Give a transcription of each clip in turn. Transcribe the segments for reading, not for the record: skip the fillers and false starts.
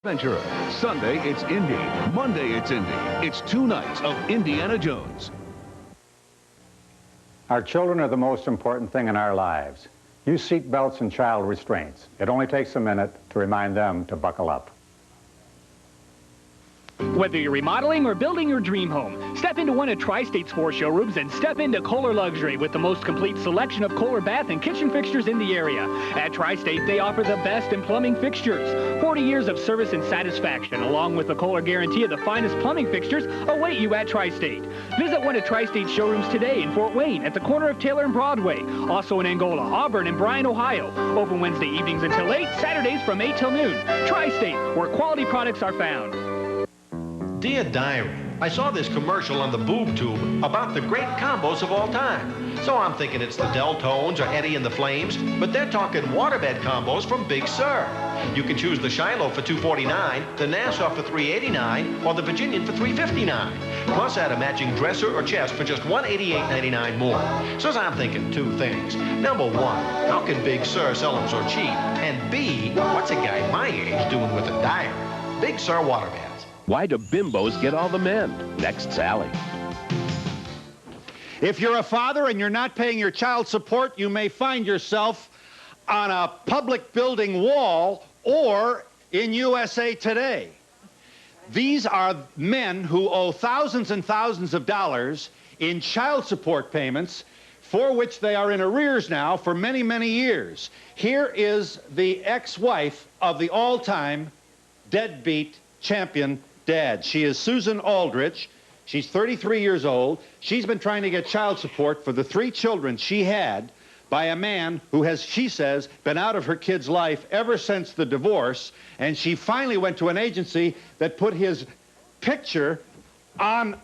Ventura. Sunday, it's Indy. Monday, it's Indy. It's 2 nights of Indiana Jones. Our children are the most important thing in our lives. Use seat belts and child restraints. It only takes a minute to remind them to buckle up. Whether you're remodeling or building your dream home, step into one of Tri-State's 4 showrooms and step into Kohler Luxury with the most complete selection of Kohler bath and kitchen fixtures in the area. At Tri-State, they offer the best in plumbing fixtures. 40 years of service and satisfaction, along with the Kohler guarantee of the finest plumbing fixtures, await you at Tri-State. Visit one of Tri-State's showrooms today in Fort Wayne at the corner of Taylor and Broadway. Also in Angola, Auburn, and Bryan, Ohio. Open Wednesday evenings until 8, Saturdays from 8 till noon. Tri-State, where quality products are found. Dear Diary, I saw this commercial on the boob tube about the great combos of all time. So I'm thinking it's the Deltones or Eddie and the Flames, but they're talking waterbed combos from Big Sur. You can choose the Shiloh for $249, the Nassau for $389, or the Virginian for $359. Plus add a matching dresser or chest for just $188.99 more. So I'm thinking 2 things. Number 1, how can Big Sur sell them so cheap? And B, what's a guy my age doing with a diary? Big Sur waterbeds. Why do bimbos get all the men? Next, Sally. If you're a father and you're not paying your child support, you may find yourself on a public building wall or in USA Today. These are men who owe thousands and thousands of dollars in child support payments for which they are in arrears now for many, many years. Here is the ex-wife of the all-time deadbeat champion dad. She is Susan Aldrich. She's 33 years old. She's been trying to get child support for the 3 children she had by a man who has, she says, been out of her kid's life ever since the divorce, and she finally went to an agency that put his picture on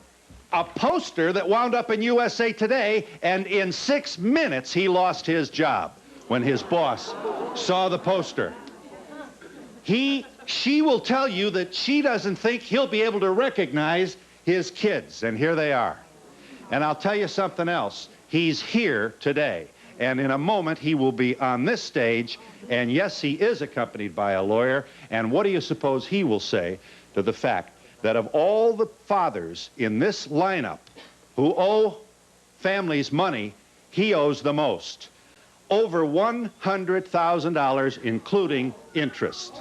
a poster that wound up in USA Today, and in 6 minutes he lost his job when his boss saw the poster. She will tell you that she doesn't think he'll be able to recognize his kids, and here they are. And I'll tell you something else. He's here today, and in a moment he will be on this stage, and yes, he is accompanied by a lawyer, and what do you suppose he will say to the fact that of all the fathers in this lineup who owe families money, he owes the most? Over $100,000, including interest.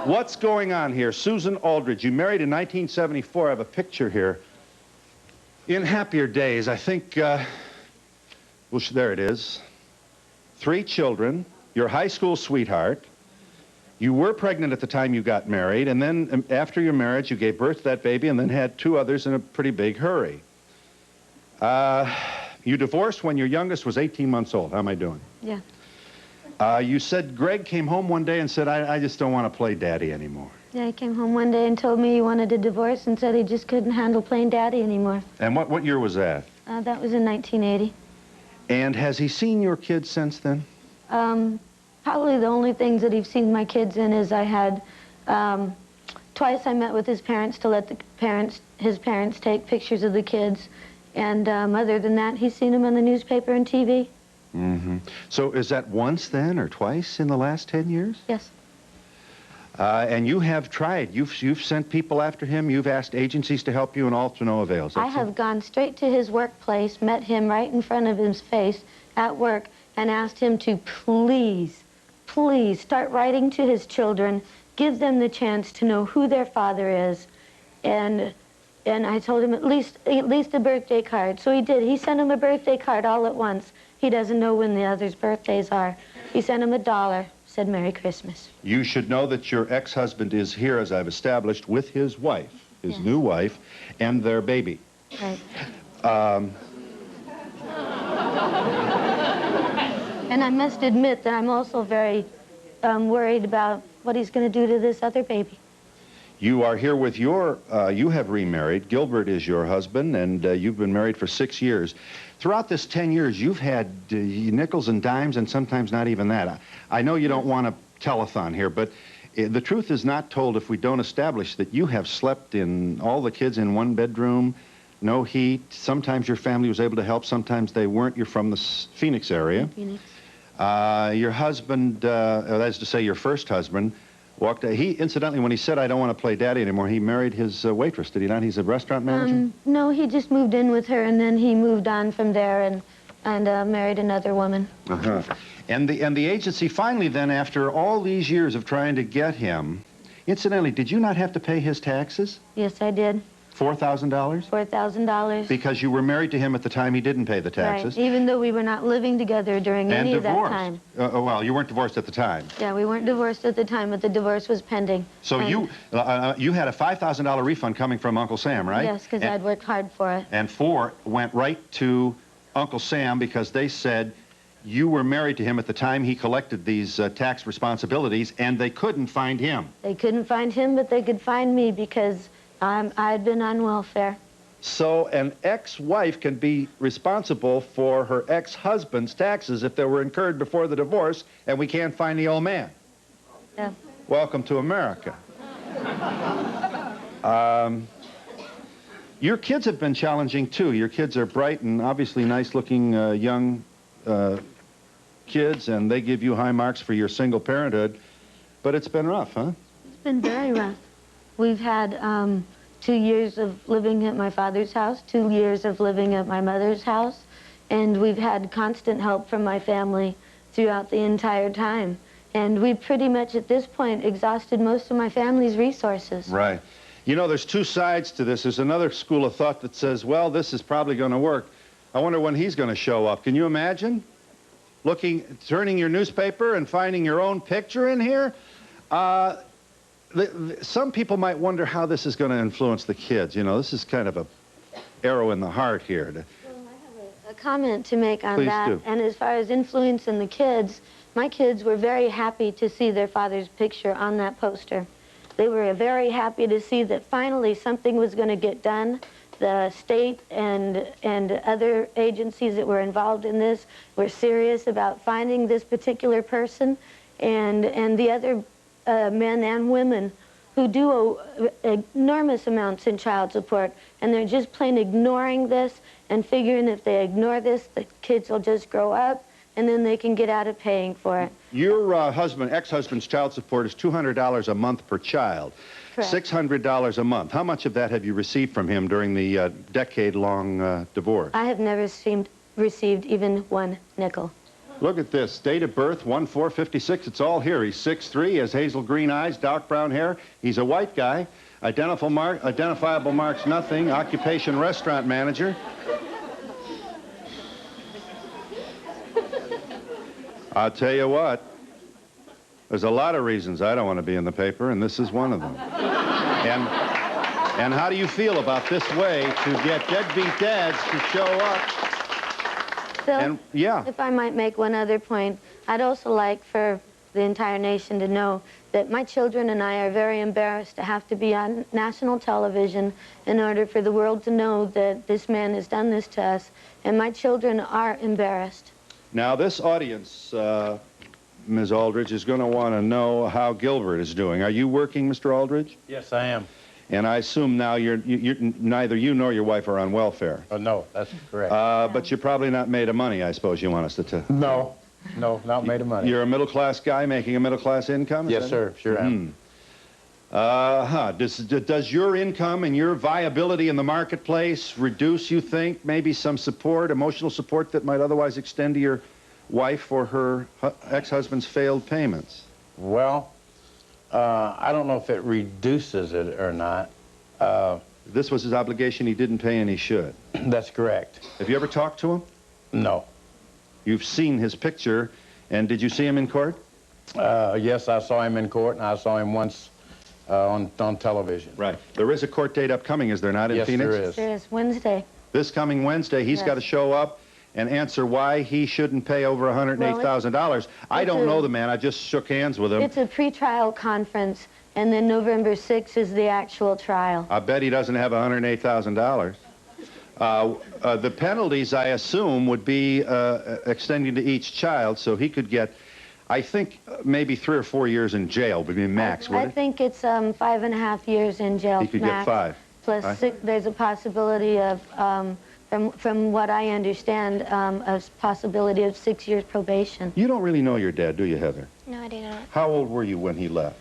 What's going on here? Susan Aldridge, you married in 1974. I have a picture here. In happier days, I think, well, there it is. 3 children, your high school sweetheart. You were pregnant at the time you got married, and then after your marriage, you gave birth to that baby and then had 2 others in a pretty big hurry. You divorced when your youngest was 18 months old. How am I doing? Yeah. You said Greg came home one day and said, I just don't want to play daddy anymore. Yeah, he came home one day and told me he wanted a divorce and said he just couldn't handle playing daddy anymore. And what year was that? That was in 1980. And has he seen your kids since then? Probably the only things that he's seen my kids in is I had, twice I met with his parents to let his parents take pictures of the kids. And other than that, he's seen them on the newspaper and TV. Mm-hmm. So is that once then or twice in the last 10 years? Yes. And you have tried. You've sent people after him. You've asked agencies to help you, and all to no avail. I have gone straight to his workplace, met him right in front of his face at work, and asked him to please, please start writing to his children, give them the chance to know who their father is, and I told him at least a birthday card. So he did. He sent him a birthday card all at once. He doesn't know when the others' birthdays are. He sent him $1, said Merry Christmas. You should know that your ex-husband is here, as I've established, with his wife, his new wife, and their baby. Right. And I must admit that I'm also very worried about what he's going to do to this other baby. You are here with your, you have remarried. Gilbert is your husband, and you've been married for 6 years. Throughout this 10 years, you've had nickels and dimes, and sometimes not even that. I know you don't want a telethon here, but the truth is not told if we don't establish that you have slept in, all the kids in one bedroom, no heat. Sometimes your family was able to help, sometimes they weren't. You're from the Phoenix area. Phoenix. Your husband, that is to say your first husband, Walked. He, incidentally, when he said, "I don't want to play daddy anymore," he married his waitress, did he not? He's a restaurant manager? No, he just moved in with her, and then he moved on from there and married another woman. Uh-huh. And the agency finally then, after all these years of trying to get him, incidentally, did you not have to pay his taxes? Yes, I did. $4,000? $4,000. Because you were married to him at the time he didn't pay the taxes. Right, even though we were not living together during any of that time. Well, you weren't divorced at the time. Yeah, we weren't divorced at the time, but the divorce was pending. So you had a $5,000 refund coming from Uncle Sam, right? Yes, because I'd worked hard for it. And $4,000 went right to Uncle Sam because they said you were married to him at the time he collected these tax responsibilities, and they couldn't find him. They couldn't find him, but they could find me because I'd been on welfare. So an ex-wife can be responsible for her ex-husband's taxes if they were incurred before the divorce, and we can't find the old man. Yeah. Welcome to America. Your kids have been challenging, too. Your kids are bright and obviously nice-looking young kids, and they give you high marks for your single parenthood. But it's been rough, huh? It's been very rough. We've had 2 years of living at my father's house, 2 years of living at my mother's house, and we've had constant help from my family throughout the entire time. And we've pretty much, at this point, exhausted most of my family's resources. Right. You know, there's two sides to this. There's another school of thought that says, well, this is probably going to work. I wonder when he's going to show up. Can you imagine? Turning your newspaper and finding your own picture in here? Some people might wonder how this is going to influence the kids. You know, this is kind of a arrow in the heart here. Well, I have a comment to make on Please that. do. And as far as influencing the kids, my kids were very happy to see their father's picture on that poster. They were very happy to see that finally something was going to get done. The state and other agencies that were involved in this were serious about finding this particular person, and the other men and women who do owe enormous amounts in child support, and they're just plain ignoring this and figuring if they ignore this, the kids will just grow up and then they can get out of paying for it. Your ex-husband's child support is $200 a month per child. Correct. $600 a month. How much of that have you received from him during the decade-long divorce? I have never received even one nickel. Look at this. Date of birth, 1/4/56. It's all here. He's 6'3", has hazel green eyes, dark brown hair. He's a white guy. Identifiable marks, nothing. Occupation, restaurant manager. I'll tell you what. There's a lot of reasons I don't want to be in the paper, and this is one of them. And how do you feel about this way to get deadbeat dads to show up? Phil, And, yeah. if I might make one other point, I'd also like for the entire nation to know that my children and I are very embarrassed to have to be on national television in order for the world to know that this man has done this to us, and my children are embarrassed. Now, this audience, Ms. Aldridge, is going to want to know how Gilbert is doing. Are you working, Mr. Aldridge? Yes, I am. And I assume now neither you nor your wife are on welfare. No, that's correct. But you're probably not made of money, I suppose you want us to tell. No, not made of money. You're a middle-class guy making a middle-class income? Yes, sir, sure am. Does your income and your viability in the marketplace reduce, you think, maybe some support, emotional support that might otherwise extend to your wife for her ex-husband's failed payments? Well, I don't know if it reduces it or not. This was his obligation. He didn't pay, and he should. That's correct. Have you ever talked to him? No. You've seen his picture, and did you see him in court? Yes, I saw him in court, and I saw him once on television. Right. There is a court date upcoming, is there not, in Phoenix? Yes, there is. There is Wednesday. This coming Wednesday, he's got to show up and answer why he shouldn't pay over $108,000. I don't know the man. I just shook hands with him. It's a pretrial conference, and then November 6th is the actual trial. I bet he doesn't have $108,000. The penalties, I assume, would be extending to each child, so he could get, I think, maybe 3 or 4 years in jail would be max, would I it? think it's 5.5 years in jail. He could max, get 5. Plus, there's a possibility of, from what I understand, a possibility of 6 years probation. You don't really know your dad, do you, Heather? No, I do not. How old were you when he left?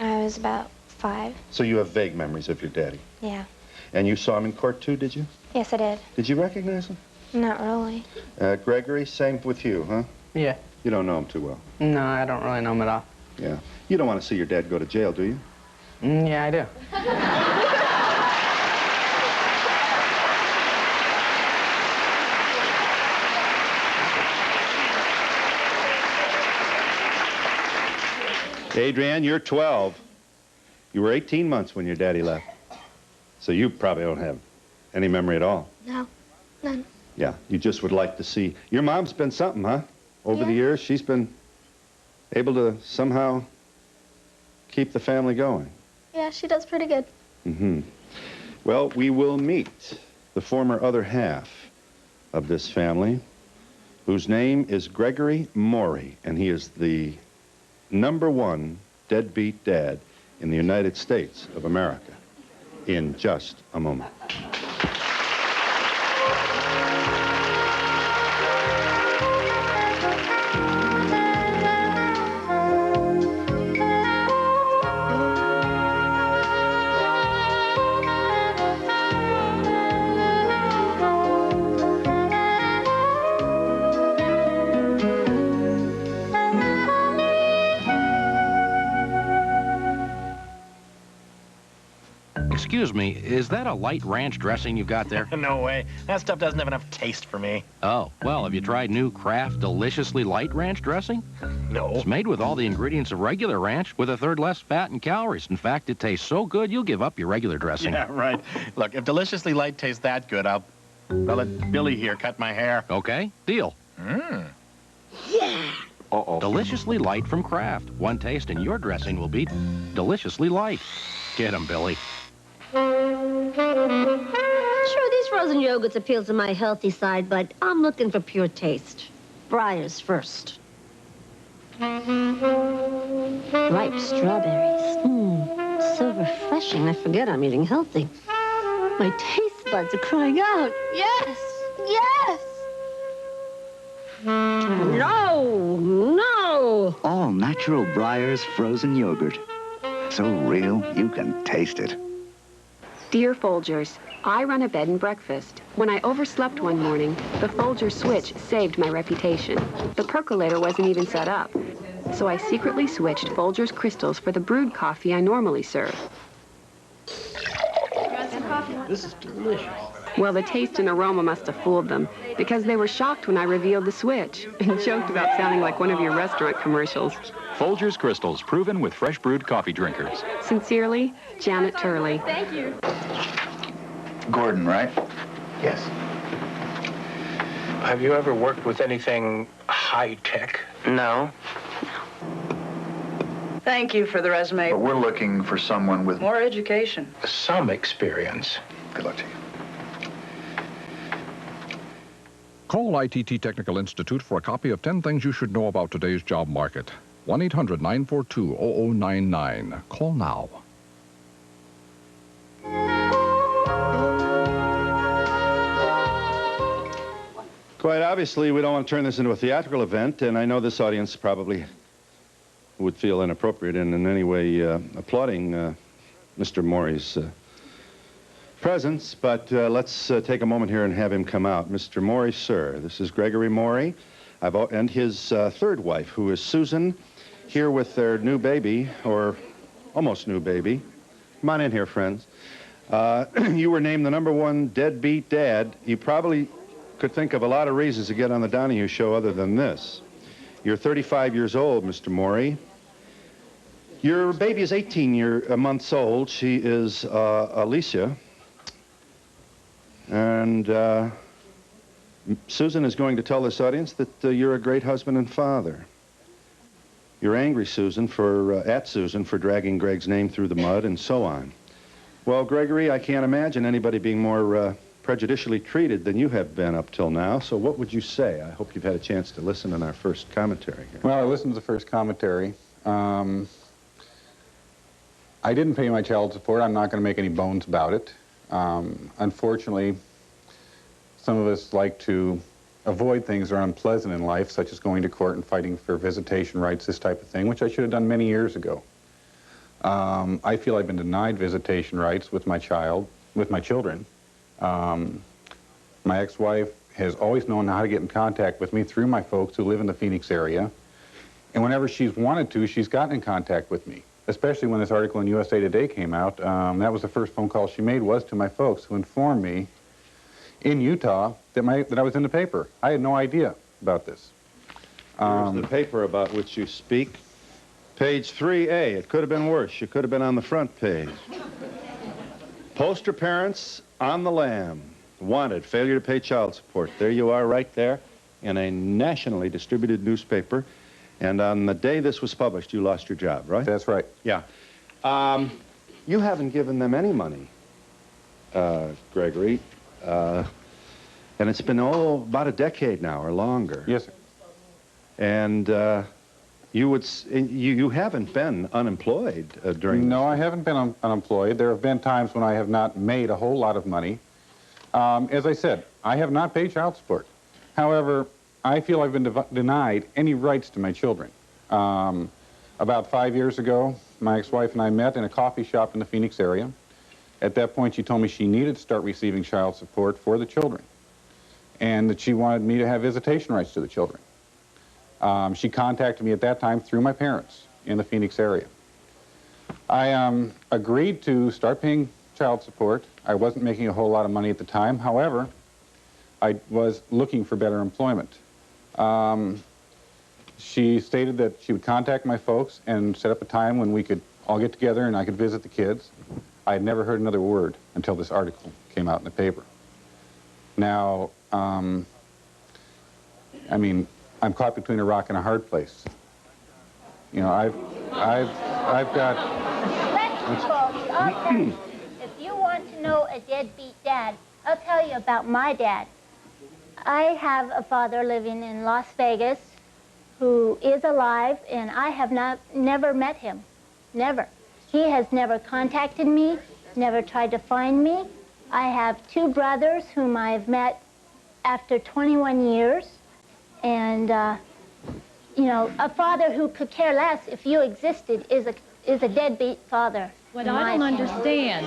I was about 5. So you have vague memories of your daddy. Yeah. And you saw him in court too, did you? Yes, I did. Did you recognize him? Not really. Gregory, same with you, huh? Yeah. You don't know him too well. No, I don't really know him at all. Yeah. You don't want to see your dad go to jail, do you? Yeah, I do. Adrienne, you're 12. You were 18 months when your daddy left. So you probably don't have any memory at all. No, none. Yeah, you just would like to see. Your mom's been something, huh? Over the years, she's been able to somehow keep the family going. Yeah, she does pretty good. Mm-hmm. Well, we will meet the former other half of this family, whose name is Gregory Morey, and he is the #1 deadbeat dad in the United States of America, in just a moment. Excuse me, is that a light ranch dressing you've got there? No way. That stuff doesn't have enough taste for me. Oh, well, have you tried new Kraft Deliciously Light Ranch dressing? No. It's made with all the ingredients of regular ranch with a third less fat and calories. In fact, it tastes so good you'll give up your regular dressing. Yeah, right. Look, if Deliciously Light tastes that good, I'll let Billy here cut my hair. Okay, deal. Yeah. Uh-oh. Deliciously Light from Kraft. One taste and your dressing will be deliciously light. Get 'em, Billy. Sure, these frozen yogurts appeal to my healthy side, but I'm looking for pure taste. Breyers first. Ripe strawberries. So refreshing, I forget I'm eating healthy. My taste buds are crying out. Yes! Yes! No! All natural Breyers frozen yogurt. So real, you can taste it. Dear Folgers, I run a bed and breakfast. When I overslept one morning, the Folgers switch saved my reputation. The percolator wasn't even set up. So I secretly switched Folgers crystals for the brewed coffee I normally serve. This is delicious. Well, the taste and aroma must have fooled them, because they were shocked when I revealed the switch and joked about sounding like one of your restaurant commercials. Folgers Crystals, proven with fresh brewed coffee drinkers. Sincerely, Janet Turley. Thank you. Gordon, right? Yes. Have you ever worked with anything high-tech? No. Thank you for the resume. But we're looking for someone with More education. Some experience. Good luck to you. Call ITT Technical Institute for a copy of 10 Things You Should Know About Today's Job Market. 1-800-942-0099. Call now. Quite obviously, we don't want to turn this into a theatrical event, and I know this audience probably would feel inappropriate in any way applauding Mr. Morey's presence, but let's take a moment here and have him come out. Mr. Morey, sir, this is Gregory Morey, and his third wife, who is Susan, here with their new baby, or almost new baby. Come on in here, friends. You were named the #1 deadbeat dad. You probably could think of a lot of reasons to get on the Donahue show other than this. You're 35 years old, Mr. Morey. Your baby is 18 months old. She is Alicia. And Susan is going to tell this audience that you're a great husband and father. You're angry, Susan, at Susan for dragging Greg's name through the mud and so on. Well, Gregory, I can't imagine anybody being more prejudicially treated than you have been up till now. So what would you say? I hope you've had a chance to listen in our first commentary here. Well, I listened to the first commentary. I didn't pay my child support. I'm not going to make any bones about it. Unfortunately, some of us like to avoid things that are unpleasant in life, such as going to court and fighting for visitation rights, this type of thing, which I should have done many years ago. I feel I've been denied visitation rights with my children. My ex-wife has always known how to get in contact with me through my folks who live in the Phoenix area. And whenever she's wanted to, she's gotten in contact with me, especially when this article in USA Today came out. That was the first phone call she made, was to my folks, who informed me in Utah that I was in the paper. I had no idea about this. Here's the paper about which you speak. Page 3A. It could have been worse. You could have been on the front page. Poster parents on the lam. Wanted. Failure to pay child support. There you are right there in a nationally distributed newspaper. And on the day this was published, you lost your job, right? That's right. Yeah. You haven't given them any money, Gregory. And it's been, about a decade now or longer. Yes, sir. And you haven't been unemployed during No, I haven't been unemployed. There have been times when I have not made a whole lot of money. As I said, I have not paid child support. However, I feel I've been denied any rights to my children. About 5 years ago, my ex-wife and I met in a coffee shop in the Phoenix area. At that point, she told me she needed to start receiving child support for the children, and that she wanted me to have visitation rights to the children. She contacted me at that time through my parents in the Phoenix area. I agreed to start paying child support. I wasn't making a whole lot of money at the time. However, I was looking for better employment. She stated that she would contact my folks and set up a time when we could all get together and I could visit the kids. I had never heard another word until this article came out in the paper. Now, I mean, I'm caught between a rock and a hard place. You know, I've got... If you want to know a deadbeat dad, I'll tell you about my dad. I have a father living in Las Vegas who is alive, and I have never met him. Never. He has never contacted me, never tried to find me. I have two brothers whom I've met after 21 years. And, you know, a father who could care less if you existed is a deadbeat father. What I don't understand.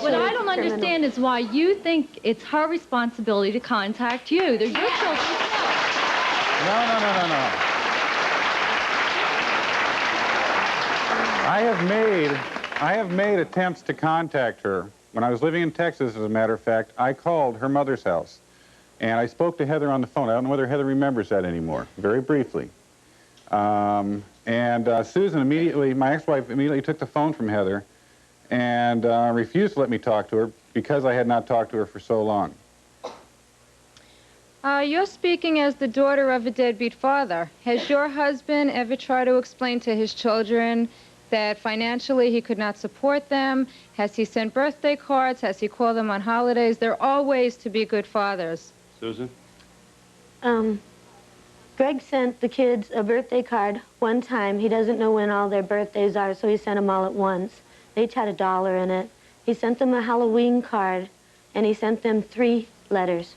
What I don't understand is why you think it's her responsibility to contact you. They're your children. No. I have made attempts to contact her. When I was living in Texas, as a matter of fact, I called her mother's house. And I spoke to Heather on the phone. I don't know whether Heather remembers that anymore, very briefly. Susan immediately, my ex-wife, immediately took the phone from Heather and refused to let me talk to her because I had not talked to her for so long. You're speaking as the daughter of a deadbeat father. Has your husband ever tried to explain to his children that financially he could not support them? Has he sent birthday cards? Has he called them on holidays? There are all ways to be good fathers. Susan? Greg sent the kids a birthday card one time. He doesn't know when all their birthdays are, so he sent them all at once. They each had $1 in it. He sent them a Halloween card, and he sent them 3 letters.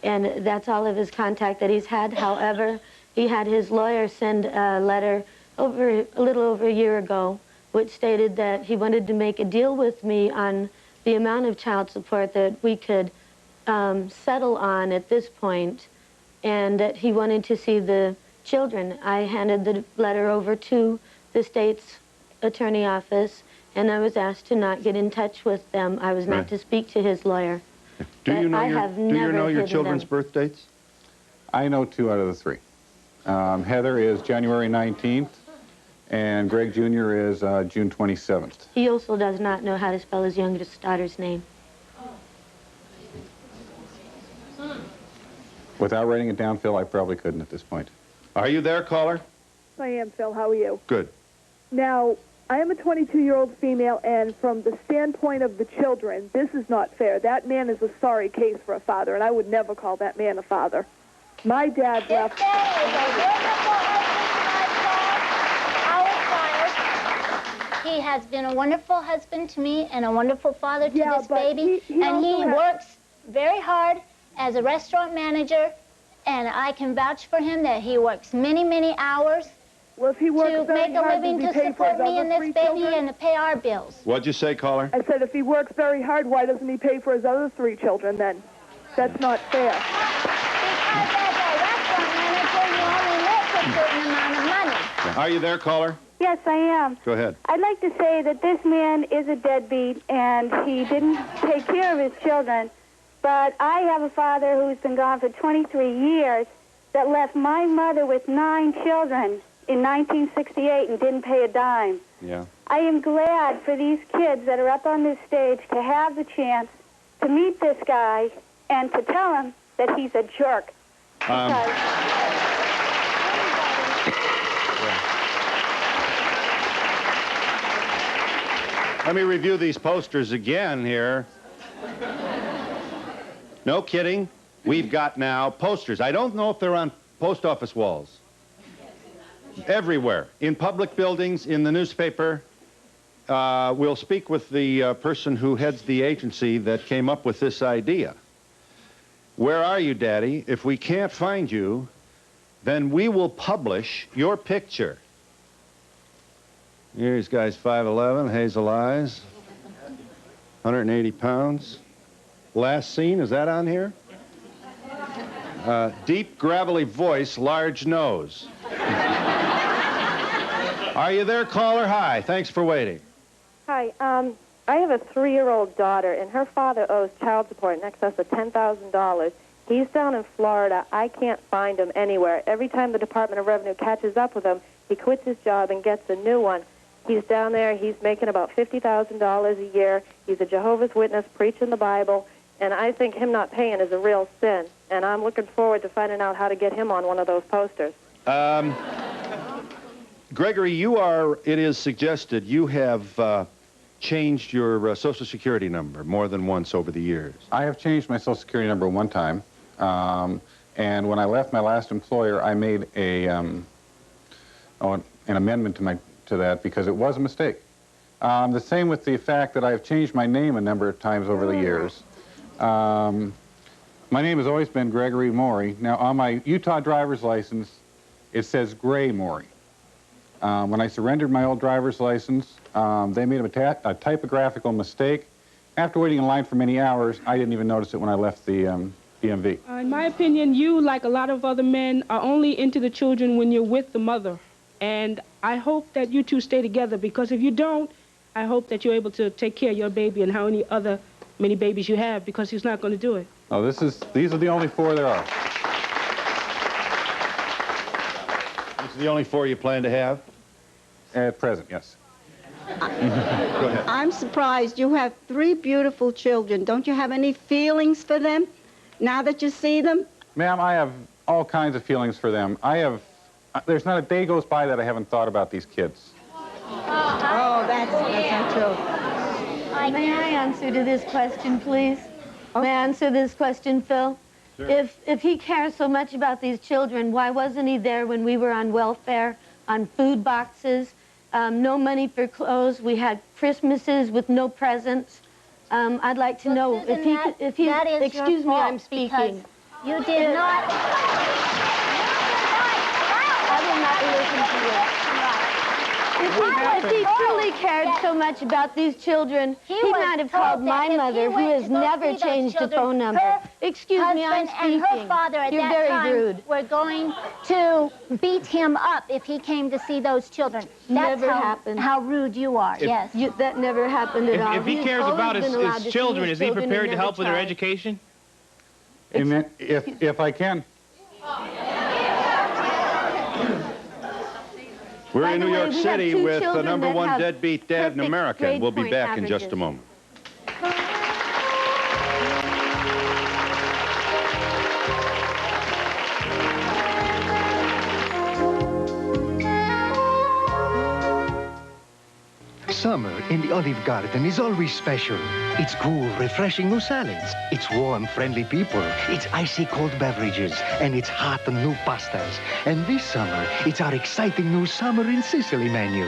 And that's all of his contact that he's had. However, he had his lawyer send a letter a little over a year ago, which stated that he wanted to make a deal with me on the amount of child support that we could settle on at this point, and that he wanted to see the children. I handed the letter over to the state's attorney office, and I was asked to not get in touch with them. I was not to speak to his lawyer. Do you know your children's birth dates? I know 2 out of the 3. Heather is January 19th, and Greg Jr. is June 27th. He also does not know how to spell his youngest daughter's name. Without writing it down, Phil, I probably couldn't at this point. Are you there, caller? I am, Phil. How are you? Good. Now, I am a 22-year-old female, and from the standpoint of the children, this is not fair. That man is a sorry case for a father, and I would never call that man a father. My dad left... This man is a wonderful husband to my child. He has been a wonderful husband to me and a wonderful father to this baby. And he works very hard as a restaurant manager, and I can vouch for him that he works many, many hours Well, if he works to very make a hard, living does to he pay for support his me other and this 3 baby children? and to pay our bills. What'd you say, caller? I said if he works very hard, why doesn't he pay for his other 3 children then? That's not fair. Because as a restaurant manager, you only make a certain amount of money. Are you there, caller? Yes, I am. Go ahead. I'd like to say that this man is a deadbeat, and he didn't take care of his children. But I have a father who's been gone for 23 years that left my mother with 9 children in 1968 and didn't pay a dime. Yeah. I am glad for these kids that are up on this stage to have the chance to meet this guy and to tell him that he's a jerk. Let me review these posters again here. No kidding. We've got now posters. I don't know if they're on post office walls. Everywhere. In public buildings, in the newspaper. We'll speak with the person who heads the agency that came up with this idea. Where are you, Daddy? If we can't find you, then we will publish your picture. Here's guy's 5'11", hazel eyes, 180 pounds. Last seen, is that on here? Deep, gravelly voice, large nose. Are you there, caller? Hi, thanks for waiting. Hi, I have a 3-year-old daughter, and her father owes child support in excess of $10,000. He's down in Florida. I can't find him anywhere. Every time the Department of Revenue catches up with him, he quits his job and gets a new one. He's down there. He's making about $50,000 a year. He's a Jehovah's Witness preaching the Bible, and I think him not paying is a real sin. And I'm looking forward to finding out how to get him on one of those posters. Gregory, it is suggested you have changed your Social Security number more than once over the years. I have changed my Social Security number one time, and when I left my last employer, I made an amendment to that because it was a mistake. The same with the fact that I've changed my name a number of times over the years. My name has always been Gregory Morey. Now, on my Utah driver's license, it says Gray Morey. When I surrendered my old driver's license, they made a typographical mistake. After waiting in line for many hours, I didn't even notice it when I left the DMV. In my opinion, you, like a lot of other men, are only into the children when you're with the mother. And I hope that you two stay together, because if you don't, I hope that you're able to take care of your baby and how many babies you have, because he's not going to do it. Oh, these are the only 4 there are. These are the only 4 you plan to have? At present, yes. Go ahead. I'm surprised. You have 3 beautiful children. Don't you have any feelings for them now that you see them? Ma'am, I have all kinds of feelings for them. There's not a day goes by that I haven't thought about these kids. Oh, that's not true. May I answer to this question, please? May I answer this question, Phil? Sure. If he cares so much about these children, why wasn't he there when we were on welfare, on food boxes, no money for clothes? We had Christmases with no presents. I'd like to know if he excuse me, I'm speaking. You did not. I will not listen to you. If he truly cared so much about these children, he might have called my mother, who has never changed a phone number. Excuse me, I'm speaking. And her father at You're that very time rude. were going to beat him up if he came to see those children. That's Never happened. How rude you are, yes. That never happened at all. If he cares about his children, is he prepared to help with their education? If I can. We're in New York City with the #1 deadbeat dad in America. We'll be back in just a moment. Summer in the Olive Garden is always special. It's cool, refreshing new salads. It's warm, friendly people. It's icy cold beverages. And it's hot and new pastas. And this summer, it's our exciting new Summer in Sicily menu.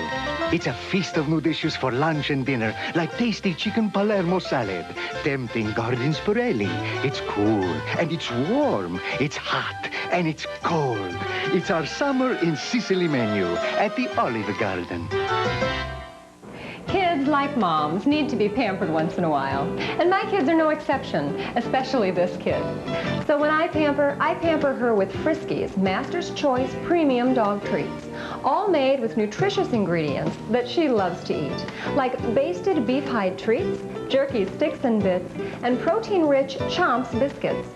It's a feast of new dishes for lunch and dinner, like tasty chicken Palermo salad, tempting garden spirelli. It's cool, and it's warm. It's hot, and it's cold. It's our Summer in Sicily menu at the Olive Garden. Kids, like moms, need to be pampered once in a while. And my kids are no exception, especially this kid. So when I pamper her with Friskies Master's Choice Premium Dog Treats, all made with nutritious ingredients that she loves to eat, like basted beef hide treats, jerky sticks and bits, and protein-rich Chomps biscuits.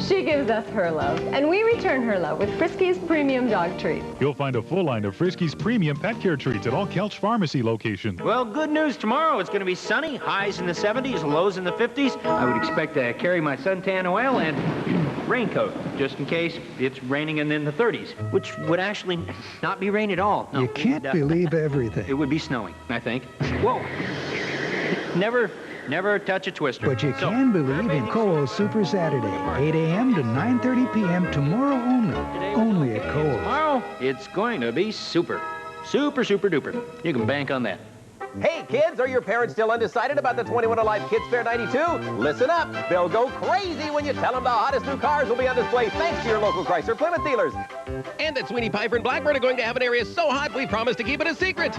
She gives us her love, and we return her love with Friskies Premium Dog Treats. You'll find a full line of Friskies Premium Pet Care Treats at all Kelch Pharmacy locations. Well, good news tomorrow. It's going to be sunny, highs in the 70s, lows in the 50s. I would expect to carry my suntan oil and raincoat, just in case it's raining in the 30s, which would actually not be rain at all. No, you can't believe everything. It would be snowing, I think. Whoa. Never touch a twister. But you can believe in Kohl's Super Saturday, 8 a.m. to 9:30 p.m. tomorrow only. Only at Kohl's. Tomorrow, it's going to be super. Super, super duper. You can bank on that. Hey, kids, are your parents still undecided about the 21 Alive Kids Fair 92? Listen up. They'll go crazy when you tell them the hottest new cars will be on display thanks to your local Chrysler Plymouth dealers. And that Sweeney Piper and Blackbird are going to have an area so hot we promise to keep it a secret.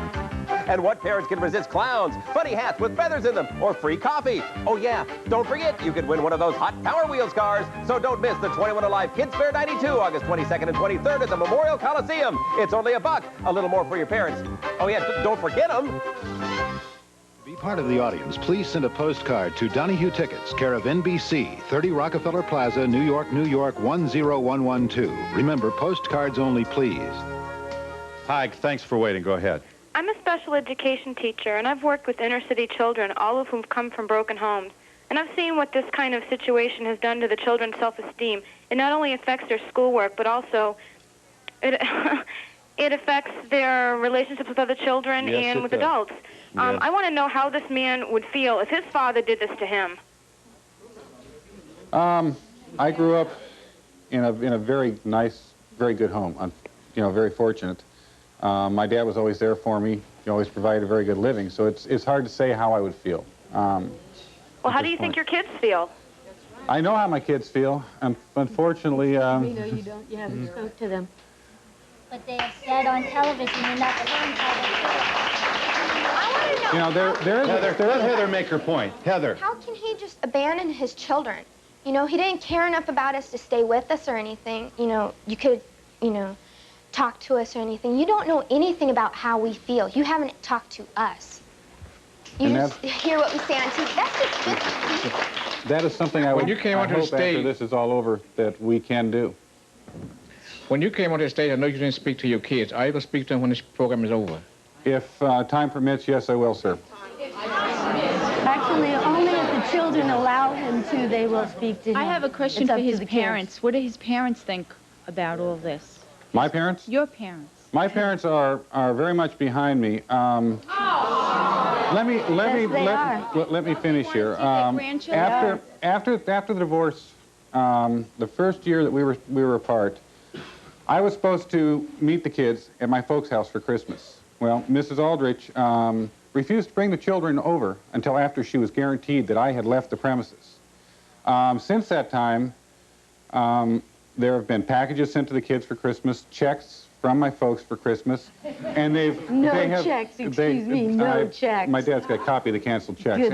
And what parents can resist clowns, funny hats with feathers in them, or free coffee? Oh, yeah, don't forget, you could win one of those hot Power Wheels cars. So don't miss the 21 Alive Kids Fair 92, August 22nd and 23rd at the Memorial Coliseum. It's only $1, a little more for your parents. Oh, yeah, don't forget them. To be part of the audience, please send a postcard to Donahue Tickets, care of NBC, 30 Rockefeller Plaza, New York, New York, 10112. Remember, postcards only, please. Hi, thanks for waiting. Go ahead. I'm a special education teacher, and I've worked with inner-city children, all of whom come from broken homes. And I've seen what this kind of situation has done to the children's self-esteem. It not only affects their schoolwork, but also it affects their relationships with other children and with adults. Yes. I want to know how this man would feel if his father did this to him. I grew up in a very nice, very good home. I'm, very fortunate. My dad was always there for me. He always provided a very good living. So it's hard to say how I would feel. Well, how do you think your kids feel? I know how my kids feel. Unfortunately, You don't. You haven't spoke to them. But they have said on television you're not telling how they feel. I want to know. Let Heather make her point. Heather. How can he just abandon his children? He didn't care enough about us to stay with us or anything. You could, talk to us or anything. You don't know anything about how we feel. You haven't talked to us. You just hear what we say on TV. That's just good. That is something I would hope after this is all over that we can do. When you came on the stage, I know you didn't speak to your kids. Are you going to speak to them when this program is over? If time permits, yes, I will, sir. Actually, only if the children allow him to, they will speak to him. I have a question for his parents. What do his parents think about all this? My parents? Your parents. My parents are very much behind me. Let me finish here. After the divorce, the first year that we were apart, I was supposed to meet the kids at my folks' house for Christmas. Well, Mrs. Aldrich refused to bring the children over until after she was guaranteed that I had left the premises. Since that time, there have been packages sent to the kids for Christmas, checks from my folks for Christmas, and no checks. No checks. My dad's got a copy of the canceled checks. Good,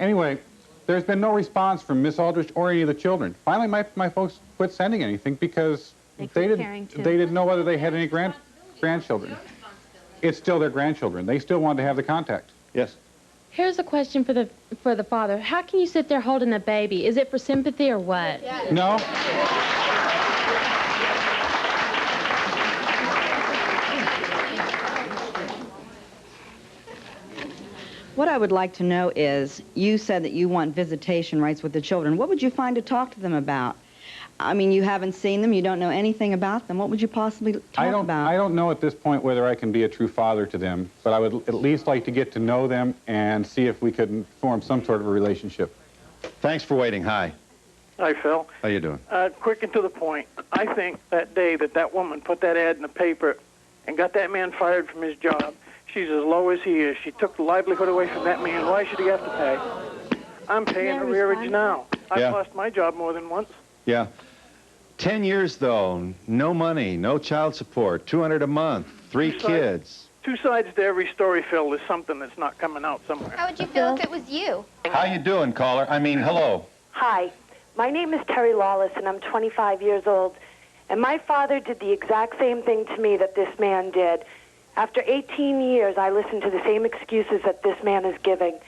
Anyway, there's been no response from Miss Aldrich or any of the children. Finally, my folks quit sending anything because they didn't know whether they had any grandchildren. It's still their grandchildren. They still wanted to have the contact. Yes. Here's a question for the father. How can you sit there holding a baby? Is it for sympathy or what? No. What I would like to know is, you said that you want visitation rights with the children. What would you find to talk to them about? I mean, you haven't seen them, you don't know anything about them. What would you possibly talk about? I don't know at this point whether I can be a true father to them, but I would at least like to get to know them and see if we could form some sort of a relationship. Thanks for waiting. Hi. Hi, Phil. How you doing? Quick and to the point. I think that day that woman put that ad in the paper and got that man fired from his job, she's as low as he is. She took the livelihood away from that man. Why should he have to pay? I'm paying arrearage now. I've lost my job more than once. Yeah. 10 years, though. No money, no child support, $200 a month, 3 kids. Two sides to every story, Phil. There's something that's not coming out somewhere. How would you feel if it was you? How you doing, caller? I mean, hello. Hi. My name is Terry Lawless, and I'm 25 years old. And my father did the exact same thing to me that this man did. After 18 years, I listened to the same excuses that this man is giving.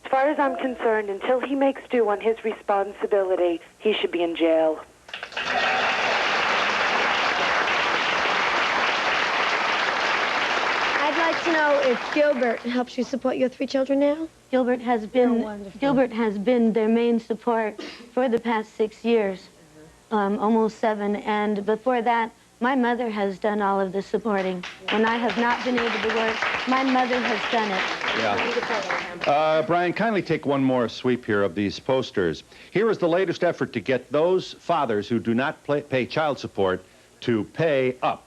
As far as I'm concerned, until he makes due on his responsibility, he should be in jail. I'd like to know if Gilbert helps you support your 3 children now? Gilbert has been their main support for the past 6 years, almost 7. And before that, my mother has done all of the supporting. When I have not been able to work, my mother has done it. Yeah. Brian, kindly take one more sweep here of these posters. Here is the latest effort to get those fathers who do not pay child support to pay up.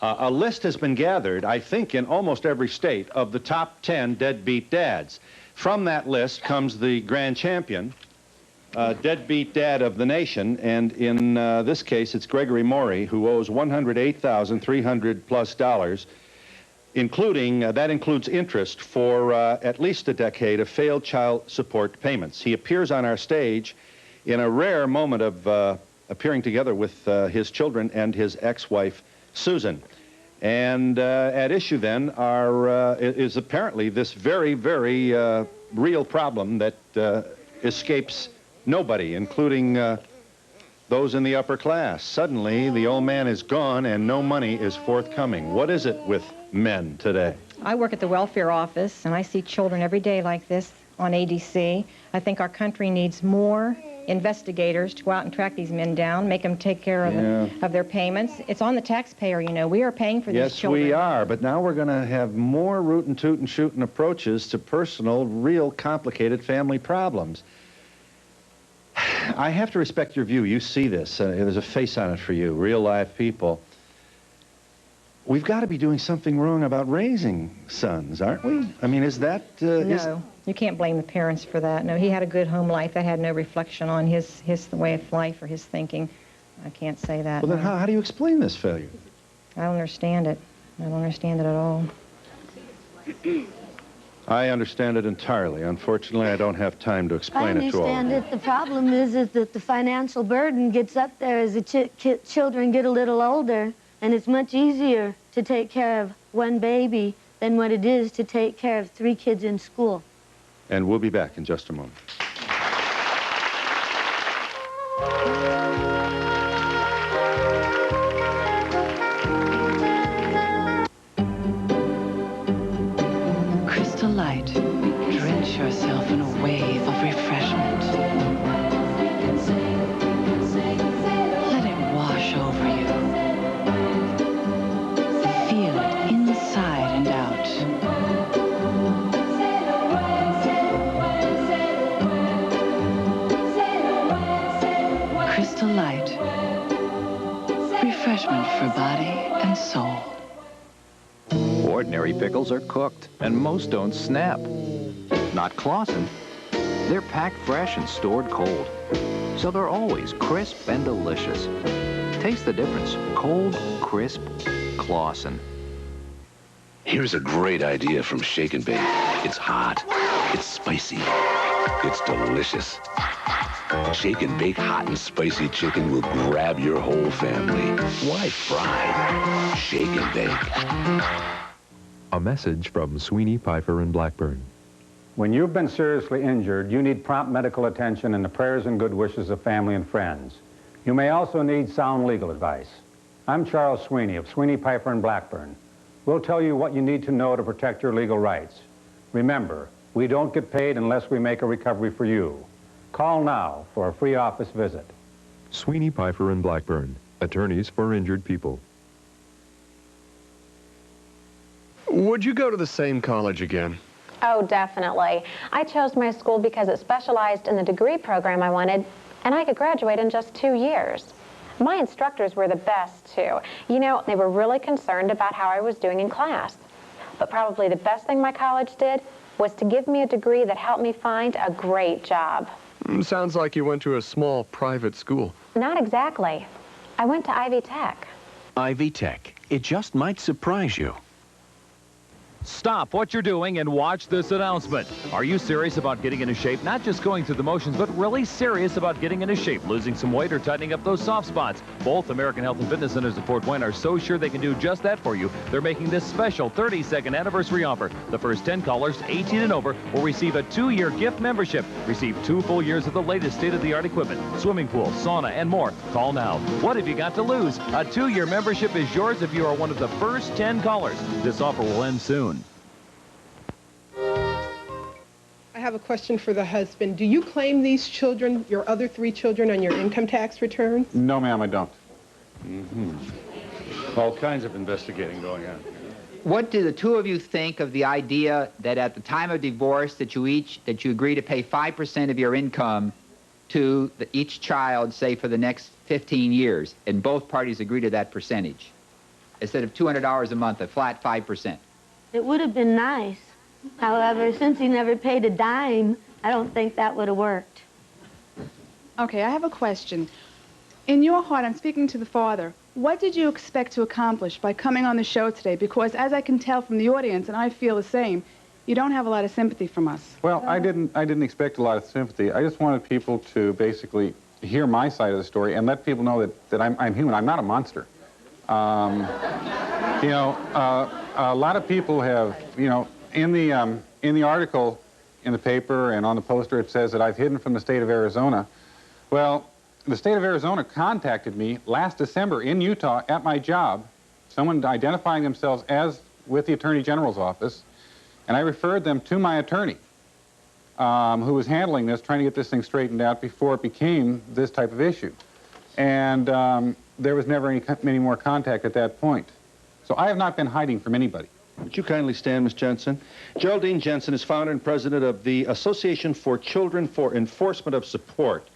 A list has been gathered, I think, in almost every state of the top 10 deadbeat dads. From that list comes the grand champion, deadbeat dad of the nation, and in this case, it's Gregory Morey, who owes $108,300+ including, that includes interest for at least a decade of failed child support payments. He appears on our stage in a rare moment of appearing together with his children and his ex-wife, Susan. And at issue then is apparently this very, very real problem that escapes nobody, including those in the upper class. Suddenly, the old man is gone and no money is forthcoming. What is it with men today? I work at the welfare office, and I see children every day like this on ADC. I think our country needs more investigators to go out and track these men down, make them take care of their payments. It's on the taxpayer, you know. We are paying for these children. Yes, we are, but now we're going to have more rootin' tootin' shootin' approaches to personal, real complicated family problems. I have to respect your view. You see this. There's a face on it for you, real live people. We've got to be doing something wrong about raising sons, aren't we? I mean, is that... No, you can't blame the parents for that. No, he had a good home life. That had no reflection on his way of life or his thinking. I can't say that. Well, then how do you explain this failure? I don't understand it. I don't understand it at all. I understand it entirely. Unfortunately, I don't have time to explain it to all of you. I understand it. The problem is that the financial burden gets up there as the children get a little older, and it's much easier to take care of one baby than what it is to take care of 3 kids in school. And we'll be back in just a moment. Crystal Light. Drench yourself in a wave of refreshment. Let it wash over you. Feel it inside and out. Crystal Light. Refreshment for body and soul. Ordinary pickles are cooked, and most don't snap. Not Clausen. They're packed fresh and stored cold, so they're always crisp and delicious. Taste the difference. Cold, crisp, Clausen. Here's a great idea from Shake and Bake. It's hot, it's spicy, it's delicious. Shake and Bake hot and spicy chicken will grab your whole family. Why fry? Shake and Bake. A message from Sweeney, Pfeiffer, and Blackburn. When you've been seriously injured, you need prompt medical attention and the prayers and good wishes of family and friends. You may also need sound legal advice. I'm Charles Sweeney of Sweeney, Pfeiffer, and Blackburn. We'll tell you what you need to know to protect your legal rights. Remember, we don't get paid unless we make a recovery for you. Call now for a free office visit. Sweeney, Pfeiffer, and Blackburn, attorneys for injured people. Would you go to the same college again? Oh, definitely. I chose my school because it specialized in the degree program I wanted, and I could graduate in just 2 years. My instructors were the best, too. You know, they were really concerned about how I was doing in class. But probably the best thing my college did was to give me a degree that helped me find a great job. Sounds like you went to a small private school. Not exactly. I went to Ivy Tech. Ivy Tech. It just might surprise you. Stop what you're doing and watch this announcement. Are you serious about getting into shape? Not just going through the motions, but really serious about getting into shape, losing some weight, or tightening up those soft spots. Both American Health and Fitness Centers of Fort Wayne are so sure they can do just that for you. They're making this special 32nd anniversary offer. The first 10 callers, 18 and over, will receive a 2-year gift membership. Receive 2 full years of the latest state-of-the-art equipment, swimming pool, sauna, and more. Call now. What have you got to lose? A 2-year membership is yours if you are one of the first 10 callers. This offer will end soon. I have a question for the husband. Do you claim these children, your other 3 children, on your income tax returns? No, ma'am, I don't. All kinds of investigating going on. What do the 2 of you think of the idea that at the time of divorce that you agree to pay 5% of your income to each child, say, for the next 15 years, and both parties agree to that percentage? Instead of $200 a month, a flat 5%. It would have been nice. However, since he never paid a dime, I don't think that would have worked. Okay, I have a question. In your heart, I'm speaking to the father. What did you expect to accomplish by coming on the show today? Because as I can tell from the audience, and I feel the same, you don't have a lot of sympathy from us. Well, I didn't expect a lot of sympathy. I just wanted people to basically hear my side of the story and let people know that I'm human. I'm not a monster. You know, a lot of people have, you know, in the article in the paper and on the poster, it says that I've hidden from the state of Arizona. Well, the state of Arizona contacted me last December in Utah at my job, someone identifying themselves as with the Attorney General's office, and I referred them to my attorney, who was handling this, trying to get this thing straightened out before it became this type of issue. And there was never any more contact at that point. So I have not been hiding from anybody. Would you kindly stand, Ms. Jensen? Geraldine Jensen is founder and president of the Association for Children for Enforcement of Support.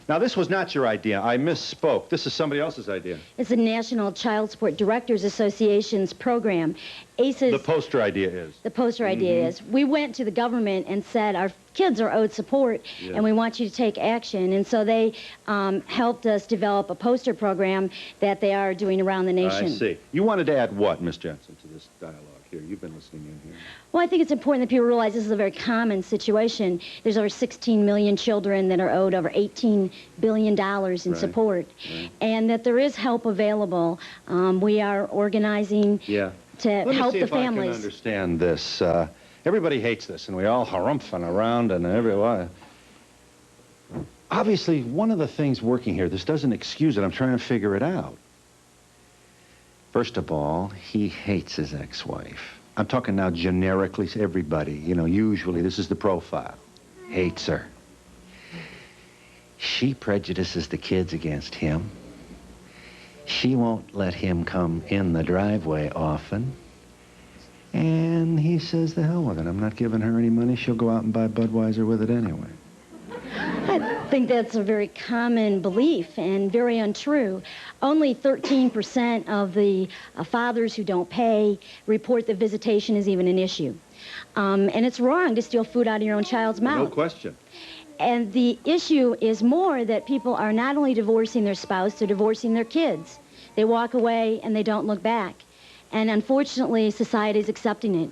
Now, this was not your idea. I misspoke. This is somebody else's idea. It's the National Child Support Directors Association's program. ACE's... The poster idea is. The poster idea is. We went to the government and said our kids are owed support, and we want you to take action. And so they helped us develop a poster program that they are doing around the nation. I see. You wanted to add what, Ms. Jensen, to this dialogue here? You've been listening in here. Well, I think it's important that people realize this is a very common situation. There's over 16 million children that are owed over $18 billion in support, and that there is help available. We are organizing to help the families. Let me see if I can understand this. Everybody hates this, and we all harumphing around and everyone. Obviously, one of the things working here, this doesn't excuse it. I'm trying to figure it out. First of all, he hates his ex-wife. I'm talking now generically, everybody. You know, usually this is the profile. Hates her. She prejudices the kids against him. She won't let him come in the driveway often. And he says, the hell with it. I'm not giving her any money. She'll go out and buy Budweiser with it anyway. I think that's a very common belief and very untrue. Only 13% of the fathers who don't pay report that visitation is even an issue. And it's wrong to steal food out of your own child's mouth. No question. And the issue is more that people are not only divorcing their spouse, they're divorcing their kids. They walk away and they don't look back. And unfortunately, society is accepting it.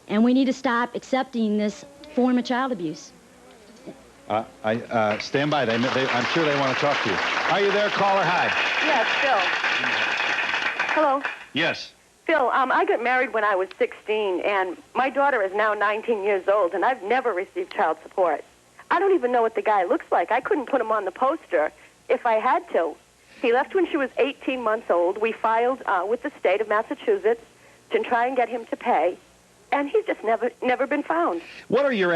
And we need to stop accepting this form of child abuse. Stand by. I'm sure they want to talk to you. Are you there, caller? Hi. Yes, Phil. Hello. Yes. Phil, I got married when I was 16, and my daughter is now 19 years old, and I've never received child support. I don't even know what the guy looks like. I couldn't put him on the poster if I had to. He left when she was 18 months old. We filed with the state of Massachusetts to try and get him to pay. and he's just never been found. What's your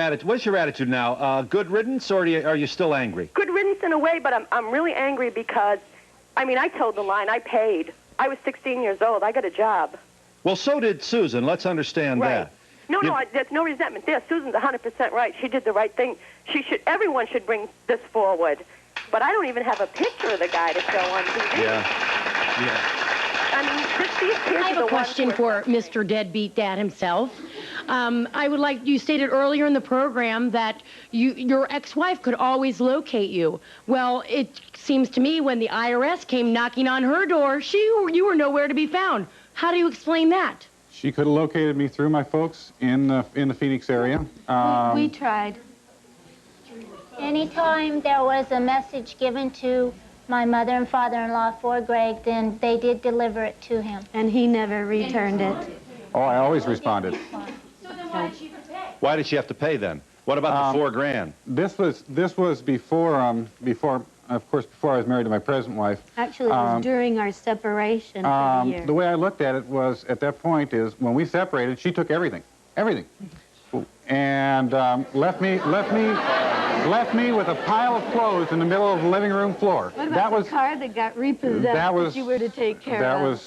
attitude now? Good riddance, or are you still angry? Good riddance in a way, but I'm really angry because, I mean, I told the line. I paid. I was 16 years old. I got a job. Well, so did Susan. Let's understand that. No, there's no resentment there. Susan's 100% right. She did the right thing. Everyone should bring this forward. But I don't even have a picture of the guy to show on TV. Yeah. I mean, these kids I have a question for Mr. Deadbeat Dad himself. I would like, you stated earlier in the program that your ex-wife could always locate you. Well, it seems to me when the IRS came knocking on her door, you were nowhere to be found. How do you explain that? She could have located me through my folks in the Phoenix area. We tried. Anytime there was a message given to my mother and father-in-law for Greg, then they did deliver it to him. And he never returned it. Oh, I always responded. So then why did she have to pay? Why did she have to pay then? What about the $4 grand? This was before of course, before I was married to my present wife. Actually, it was during our separation for the year. The way I looked at it was, at that point, is when we separated, she took everything, and left me with a pile of clothes in the middle of the living room floor. What about the car that got repossessed that you were to take care of?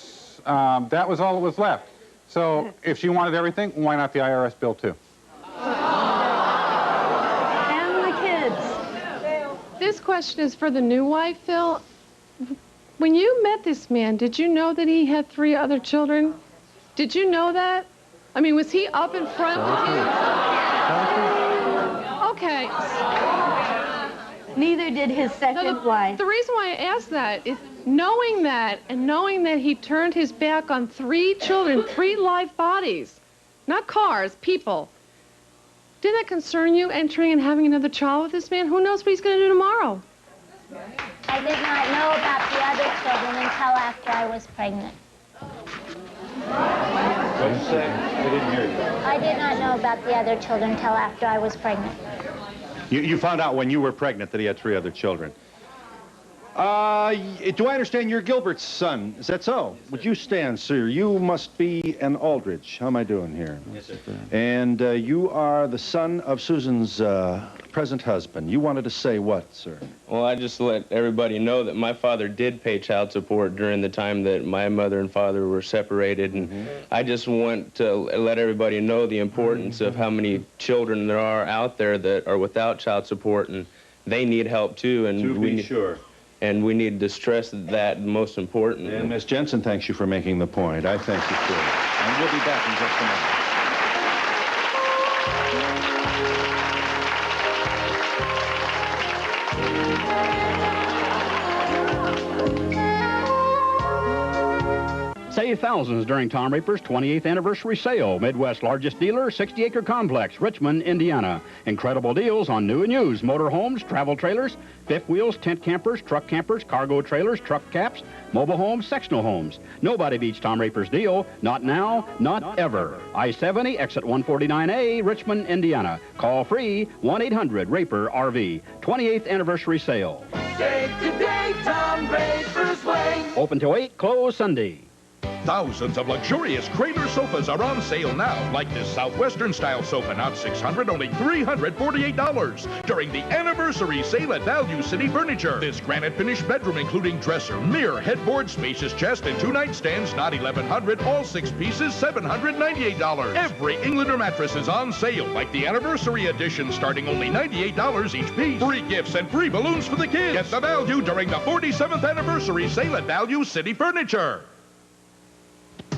That was all that was left. So if she wanted everything, why not the IRS bill too? And the kids. This question is for the new wife, Phil. When you met this man, did you know that he had 3 other children? Did you know that? I mean, was he up in front with you? Okay. Neither did his second wife. The reason why I ask that is knowing that, and knowing that he turned his back on 3 children, 3 live bodies, not cars, people. Didn't that concern you, entering and having another child with this man? Who knows what he's going to do tomorrow? I did not know about the other children until after I was pregnant. What did you say? I didn't hear you. I did not know about the other children until after I was pregnant. You found out when you were pregnant that he had 3 other children. Do I understand you're Gilbert's son? Is that so? Would you stand, sir? You must be an Aldrich. How am I doing here? Yes, sir. And you are the son of Susan's present husband. You wanted to say what, sir? Well, I just let everybody know that my father did pay child support during the time that my mother and father were separated, and I just want to let everybody know the importance of how many children there are out there that are without child support, and they need help too. And to be sure. And we need to stress that most important. And Miss Jensen thanks you for making the point. I thank you, too. And we'll be back in just a moment. Save thousands during Tom Reaper's 28th anniversary sale. Midwest's largest dealer, 60-acre complex, Richmond, Indiana. Incredible deals on new and used motorhomes, travel trailers, fifth wheels, tent campers, truck campers, cargo trailers, truck caps, mobile homes, sectional homes. Nobody beats Tom Reaper's deal. Not now, not ever. I-70, exit 149A, Richmond, Indiana. Call free 1-800-RAPER-RV. 28th anniversary sale. Save today, Tom Raper's Way. Open till 8, close Sunday. Thousands of luxurious Kramer sofas are on sale now, like this Southwestern-style sofa, not $600, only $348 during the anniversary sale at Value City Furniture. This granite finished bedroom, including dresser, mirror, headboard, spacious chest, and 2 nightstands, not $1,100, all 6 pieces, $798. Every Englander mattress is on sale, like the anniversary edition, starting only $98 each piece. Free gifts and free balloons for the kids. Get the value during the 47th anniversary sale at Value City Furniture.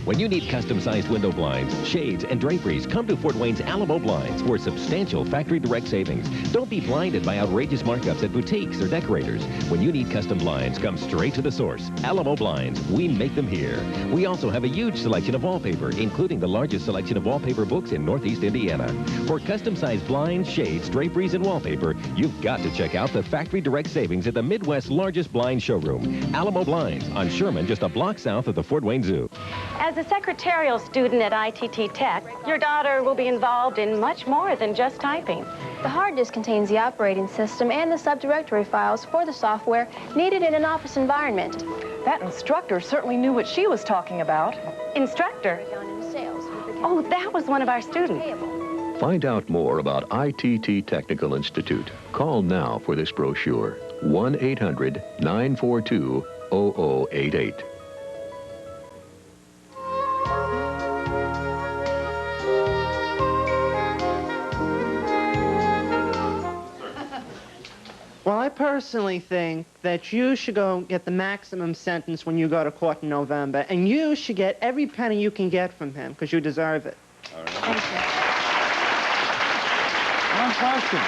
When you need custom-sized window blinds, shades, and draperies, come to Fort Wayne's Alamo Blinds for substantial factory direct savings. Don't be blinded by outrageous markups at boutiques or decorators. When you need custom blinds, come straight to the source. Alamo Blinds. We make them here. We also have a huge selection of wallpaper, including the largest selection of wallpaper books in Northeast Indiana. For custom-sized blinds, shades, draperies, and wallpaper, you've got to check out the factory direct savings at the Midwest's largest blind showroom. Alamo Blinds on Sherman, just a block south of the Fort Wayne Zoo. As a secretarial student at ITT Tech, your daughter will be involved in much more than just typing. The hard disk contains the operating system and the subdirectory files for the software needed in an office environment. That instructor certainly knew what she was talking about. Instructor? Sales with the Oh, that was one of our students. Find out more about ITT Technical Institute. Call now for this brochure. 1-800-942-0088. Well, I personally think that you should go get the maximum sentence when you go to court in November, and you should get every penny you can get from him, because you deserve it. All right. Thank you. One question.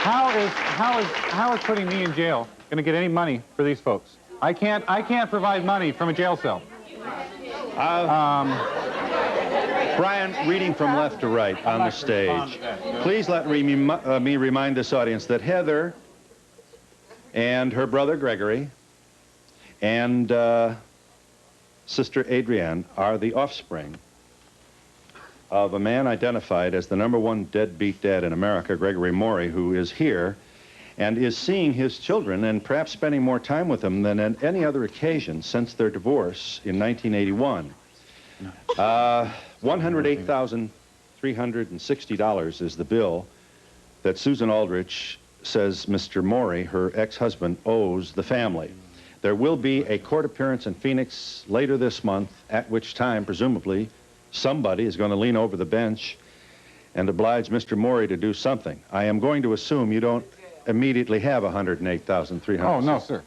How is putting me in jail going to get any money for these folks? I can't provide money from a jail cell. Brian, reading from left to right on the stage. Please let me remind this audience that Heather and her brother Gregory and sister Adrienne are the offspring of a man identified as the #1 deadbeat dad in America, Gregory Morey, who is here and is seeing his children and perhaps spending more time with them than at any other occasion since their divorce in 1981. $108,360 is the bill that Susan Aldrich says Mr. Morey, her ex-husband, owes the family. There will be a court appearance in Phoenix later this month, at which time, presumably, somebody is going to lean over the bench and oblige Mr. Morey to do something. I am going to assume you don't immediately have $108,360. Oh, no, sir.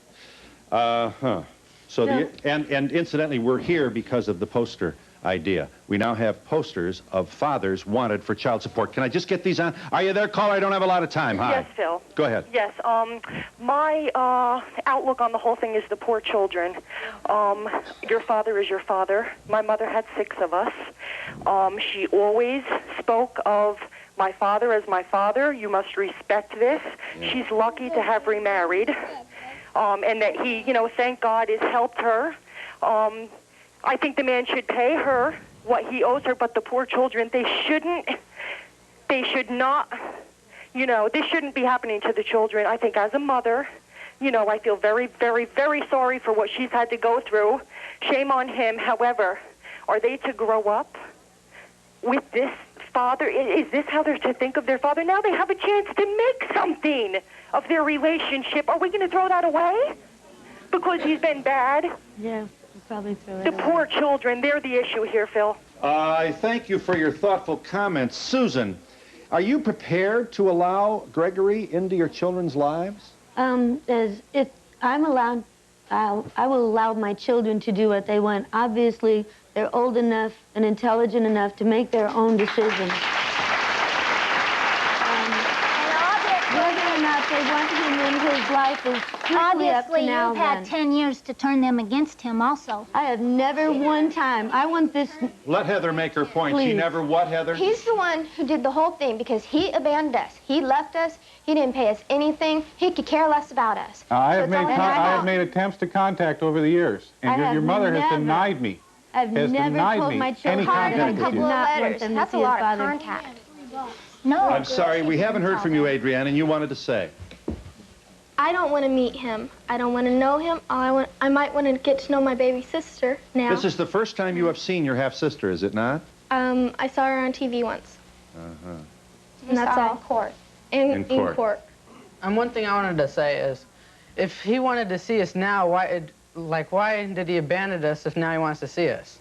So and incidentally, we're here because of the poster idea. We now have posters of fathers wanted for child support. Can I just get these on? Are you there, caller? I don't have a lot of time. Hi. Yes, Phil. Go ahead. Yes. My outlook on the whole thing is the poor children. Your father is your father. My mother had 6 of us. She always spoke of my father as my father. You must respect this. Yeah. She's lucky to have remarried. And that he, you know, thank God, has helped her. I think the man should pay her what he owes her, but the poor children, they should not, you know, this shouldn't be happening to the children. I think as a mother, you know, I feel very, very, very sorry for what she's had to go through. Shame on him. However, are they to grow up with this father? Is this how they're to think of their father? Now they have a chance to make something of their relationship. Are we going to throw that away because he's been bad? Yeah, we'll probably throw it away. The poor children, they're the issue here, Phil. I thank you for your thoughtful comments. Susan, are you prepared to allow Gregory into your children's lives? I will allow my children to do what they want. Obviously, they're old enough and intelligent enough to make their own decisions. Whether or not they want him in his life is strictly up to now. Obviously, you've had 10 years to turn them against him also. I have never one time. I want this... Let Heather make her point. Please. She never what, Heather? He's the one who did the whole thing because he abandoned us. He left us. He didn't pay us anything. He could care less about us. I have made attempts to contact over the years, and your mother has denied me. I've never told my children contact a couple of letters. That's a lot of contact. No. I'm sorry, we haven't heard from you, Adrienne, and you wanted to say. I don't want to meet him. I don't want to know him. I might want to get to know my baby sister now. This is the first time you have seen your half-sister, is it not? I saw her on TV once. Uh-huh. And that's all. In court. In court. And one thing I wanted to say is, if he wanted to see us now, why did he abandon us if now he wants to see us?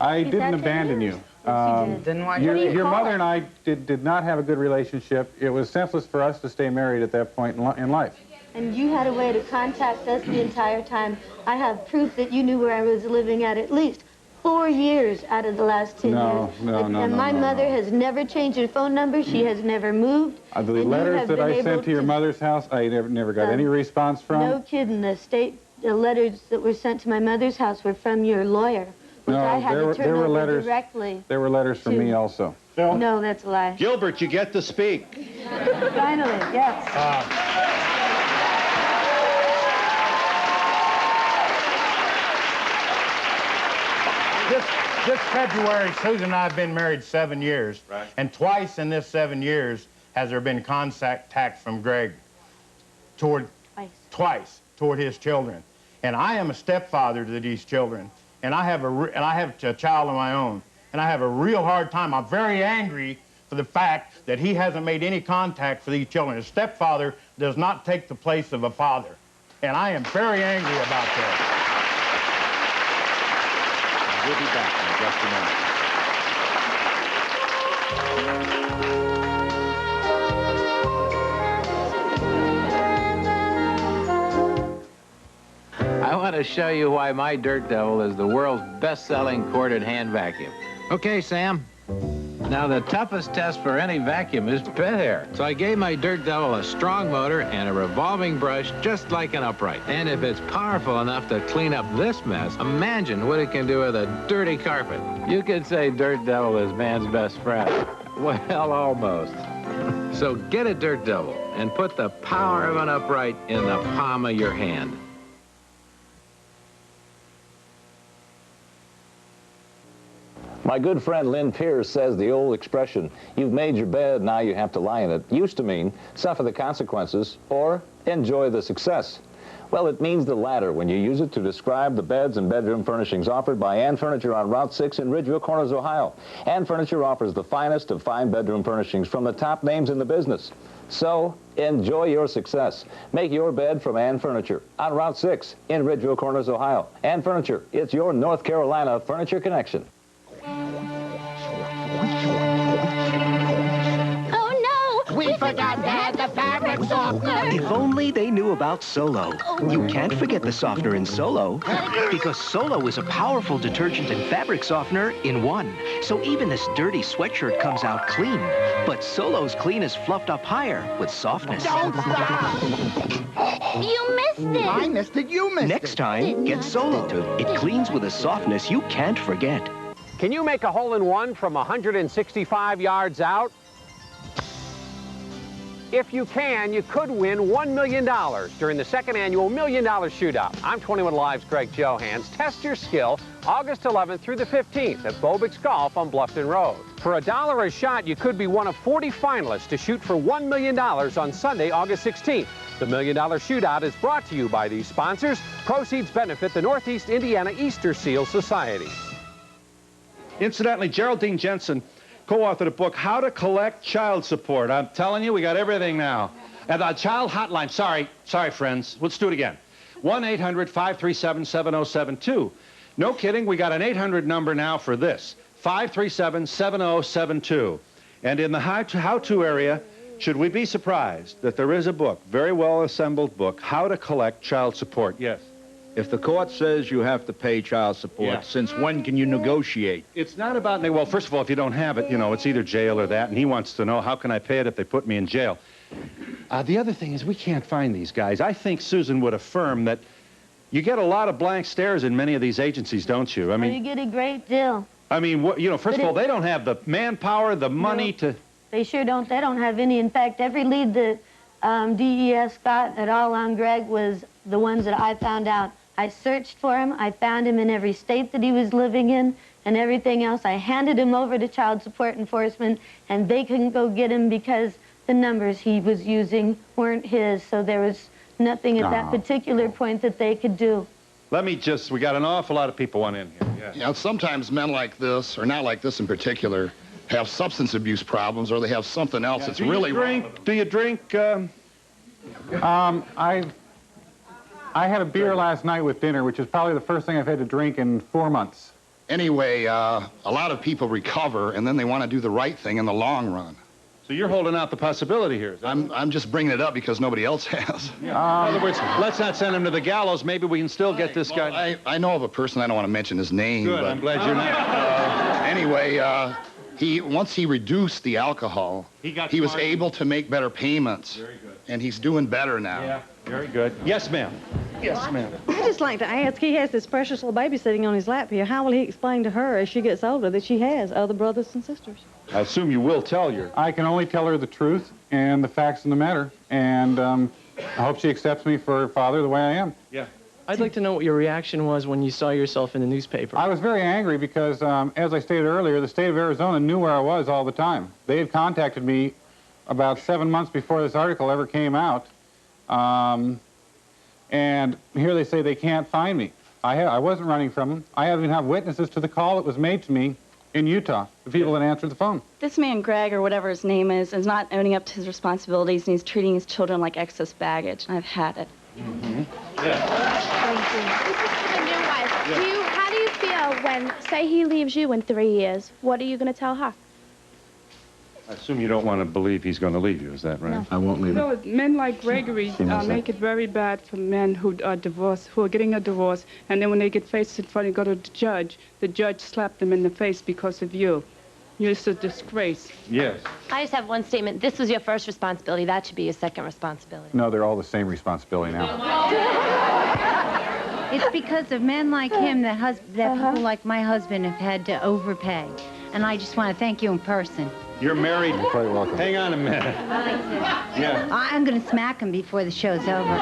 I didn't abandon you. Then why your mother and I did not have a good relationship. It was senseless for us to stay married at that point in life. And you had a way to contact us the entire time. I have proof that you knew where I was living at least 4 years out of the last 10 years. And my mother has never changed her phone number. She has never moved. The letters that I sent to your mother's house, I never got any response from. No kidding. The letters that were sent to my mother's house were from your lawyer, which I had to turn over directly. There were letters from me also. Phil? No, that's a lie. Gilbert, you get to speak. Finally, yes. This February, Susan and I have been married 7 years. Right. And twice in this 7 years has there been contact from Greg toward his children. And I am a stepfather to these children. And I have a child of my own. and I have a real hard time. I'm very angry for the fact that he hasn't made any contact for these children. His stepfather does not take the place of a father, and I am very angry about that. We'll be back in just a minute. I want to show you why my Dirt Devil is the world's best-selling corded hand vacuum. Okay, Sam. Now, the toughest test for any vacuum is bed hair. So I gave my Dirt Devil a strong motor and a revolving brush just like an upright. And if it's powerful enough to clean up this mess, imagine what it can do with a dirty carpet. You could say Dirt Devil is man's best friend. Well, almost. So get a Dirt Devil and put the power of an upright in the palm of your hand. My good friend Lynn Pierce says the old expression, "You've made your bed, now you have to lie in it," used to mean suffer the consequences or enjoy the success. Well, it means the latter when you use it to describe the beds and bedroom furnishings offered by Ann Furniture on Route 6 in Ridgeville Corners, Ohio. Ann Furniture offers the finest of fine bedroom furnishings from the top names in the business. So, enjoy your success. Make your bed from Ann Furniture on Route 6 in Ridgeville Corners, Ohio. Ann Furniture, it's your North Carolina furniture connection. Oh no! We forgot to add the fabric softener! If only they knew about Solo. You can't forget the softener in Solo, because Solo is a powerful detergent and fabric softener in one. So even this dirty sweatshirt comes out clean. But Solo's clean is fluffed up higher with softness. Don't stop! You missed it! I missed it, you missed it! Next time, get Solo. It cleans with a softness you can't forget. Can you make a hole-in-one from 165 yards out? If you can, you could win $1 million during the second annual $1 Million Shootout. I'm 21 Live's Greg Johans. Test your skill August 11th through the 15th at Bobix Golf on Bluffton Road. For $1 a shot, you could be one of 40 finalists to shoot for $1 million on Sunday, August 16th. The $1 Million Shootout is brought to you by these sponsors. Proceeds benefit the Northeast Indiana Easter Seal Society. Incidentally, Geraldine Jensen co-authored a book, How to Collect Child Support. I'm telling you, we got everything now. And the child hotline, sorry, friends. Let's do it again. 1-800-537-7072. No kidding, we got an 800 number now for this, 537-7072. And in the how-to area, should we be surprised that there is a book, very well-assembled book, How to Collect Child Support? Yes. If the court says you have to pay child support, since when can you negotiate? It's not about, well, first of all, if you don't have it, you know, it's either jail or that, and he wants to know, how can I pay it if they put me in jail? The other thing is we can't find these guys. I think Susan would affirm that you get a lot of blank stares in many of these agencies, don't you? I mean, you get a great deal. I mean, you know, first of all, they don't have the manpower, the money to... They sure don't. They don't have any. In fact, every lead that DES got at all on Greg was the ones that I found out. I searched for him. I found him in every state that he was living in and everything else. I handed him over to Child Support Enforcement, and they couldn't go get him because the numbers he was using weren't his, so there was nothing at that particular point that they could do. Let me just, we got an awful lot of people on in here. Yeah. You know, sometimes men like this, or not like this in particular, have substance abuse problems, or they have something else that's really wrong. Do you drink? I had a beer last night with dinner, which is probably the first thing I've had to drink in 4 months. Anyway, a lot of people recover, and then they want to do the right thing in the long run. So you're holding out the possibility here. I'm just bringing it up because nobody else has. Yeah. In other words, let's not send him to the gallows. Maybe we can still get this guy. I know of a person. I don't want to mention his name. Good. But, I'm glad you're not. Anyway, once he reduced the alcohol, he was able to make better payments. Very good. And he's doing better now. Yeah, very good. Yes, ma'am. Yes, ma'am. I'd just like to ask, he has this precious little baby sitting on his lap here. How will he explain to her as she gets older that she has other brothers and sisters? I assume you will tell her. I can only tell her the truth and the facts in the matter. And I hope she accepts me for her father the way I am. Yeah. I'd like to know what your reaction was when you saw yourself in the newspaper. I was very angry because, as I stated earlier, the state of Arizona knew where I was all the time. They had contacted me about 7 months before this article ever came out. And here they say they can't find me. I wasn't running from them. I even have witnesses to the call that was made to me In Utah, the people that answer the phone. This man, Greg, or whatever his name is not owning up to his responsibilities, and he's treating his children like excess baggage, and I've had it. Mm-hmm. The new wife. How do you feel when, say he leaves you in 3 years? What are you going to tell her? I assume you don't want to believe he's going to leave you, is that right? No. I won't leave No, men like Gregory make it very bad for men who are divorced, who are getting a divorce, and then when they get faced in front and go to the judge slapped them in the face because of you. You're just a disgrace. Yes. I just have one statement. This was your first responsibility. That should be your second responsibility. No, they're all the same responsibility now. It's because of men like him that people like my husband have had to overpay. And I just want to thank you in person. You're married. You're quite welcome. Hang on a minute. Yeah. I'm going to smack him before the show's over.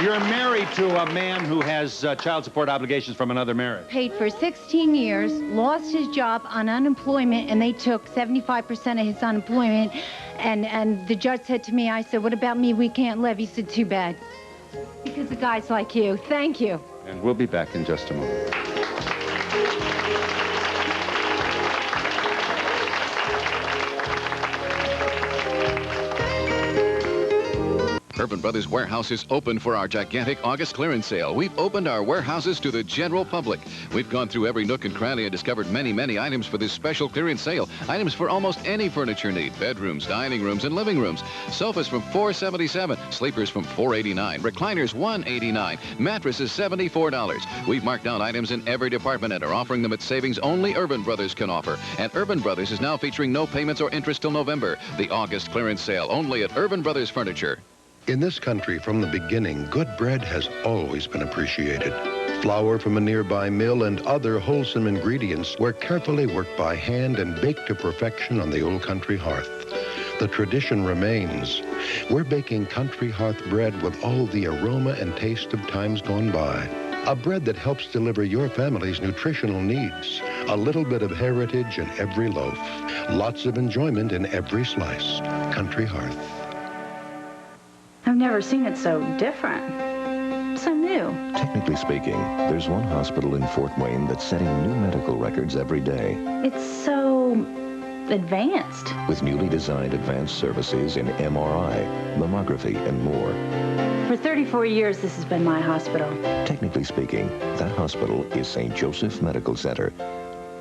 You're married to a man who has child support obligations from another marriage. Paid for 16 years, lost his job on unemployment, and they took 75% of his unemployment. And the judge said to me, I said, what about me? We can't live. He said, too bad. Because of guys like you. Thank you. And we'll be back in just a moment. Urban Brothers Warehouse is open for our gigantic August clearance sale. We've opened our warehouses to the general public. We've gone through every nook and cranny and discovered many, many items for this special clearance sale. Items for almost any furniture need. Bedrooms, dining rooms, and living rooms. Sofas from $477. Sleepers from $489. Recliners $189. Mattresses $74. We've marked down items in every department and are offering them at savings only Urban Brothers can offer. And Urban Brothers is now featuring no payments or interest till November. The August clearance sale only at Urban Brothers Furniture. In this country, from the beginning, good bread has always been appreciated. Flour from a nearby mill and other wholesome ingredients were carefully worked by hand and baked to perfection on the old country hearth. The tradition remains. We're baking country hearth bread with all the aroma and taste of times gone by. A bread that helps deliver your family's nutritional needs. A little bit of heritage in every loaf. Lots of enjoyment in every slice. Country hearth. I've never seen it so different, so new. Technically speaking, there's one hospital in Fort Wayne that's setting new medical records every day. It's so advanced. With newly designed advanced services in MRI, mammography, and more. For 34 years, this has been my hospital. Technically speaking, that hospital is St. Joseph Medical Center.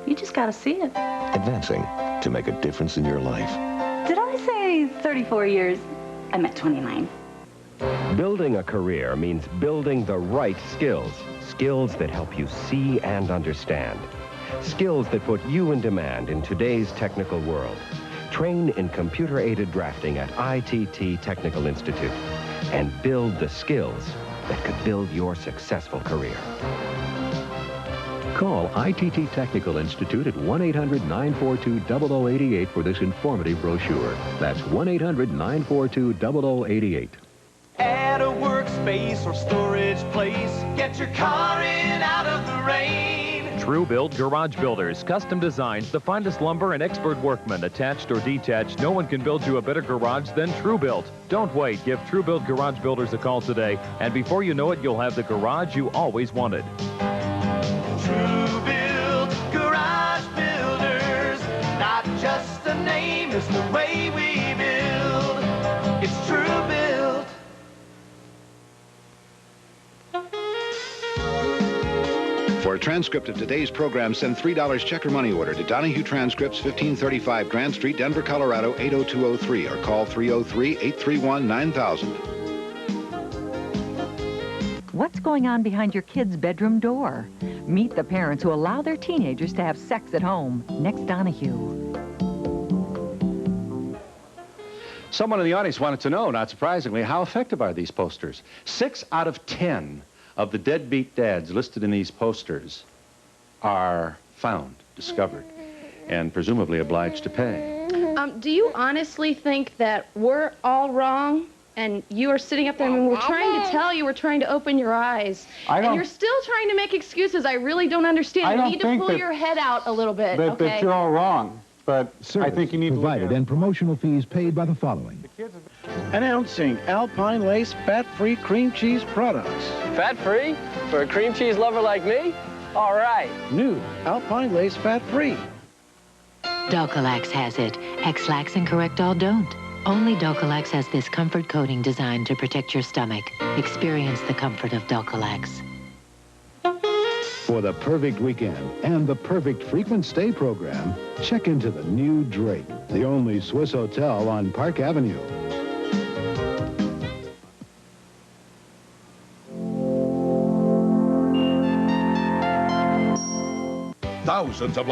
You just gotta see it. Advancing to make a difference in your life. Did I say 34 years? I meant 29. Building a career means building the right skills. Skills that help you see and understand. Skills that put you in demand in today's technical world. Train in computer-aided drafting at ITT Technical Institute and build the skills that could build your successful career. Call ITT Technical Institute at 1-800-942-0088 for this informative brochure. That's 1-800-942-0088. At a workspace or storage place, get your car in out of the rain. True Build Garage Builders, custom designs, the finest lumber and expert workmen, attached or detached. No one can build you a better garage than True Build. Don't wait. Give True Build Garage Builders a call today, and before you know it, you'll have the garage you always wanted. True Build Garage Builders, not just a name, it's the way we build. It's True Build. For a transcript of today's program, send $3 check or money order to Donahue Transcripts, 1535 Grant Street, Denver, Colorado, 80203, or call 303-831-9000. What's going on behind your kid's bedroom door? Meet the parents who allow their teenagers to have sex at home. Next, Donahue. Someone in the audience wanted to know, not surprisingly, how effective are these posters? 6 out of 10 of the deadbeat dads listed in these posters are found, discovered, and presumably obliged to pay. Do you honestly think that we're all wrong? And you are sitting up there, and we're trying to tell you, we're trying to open your eyes. And you're still trying to make excuses. I really don't understand. You need to pull your head out a little bit, okay? That you're all wrong, but I think you need to provided and promotional fees paid by the following. kids. Announcing Alpine Lace fat-free cream cheese products. Fat-free? For a cream cheese lover like me? All right. New Alpine Lace fat-free. Dulcolax has it. X-Lax and Correctol don't. Only Dulcolax has this comfort coating designed to protect your stomach. Experience the comfort of Dulcolax. For the perfect weekend and the perfect frequent stay program, check into the new Drake, the only Swiss hotel on Park Avenue. Thousands of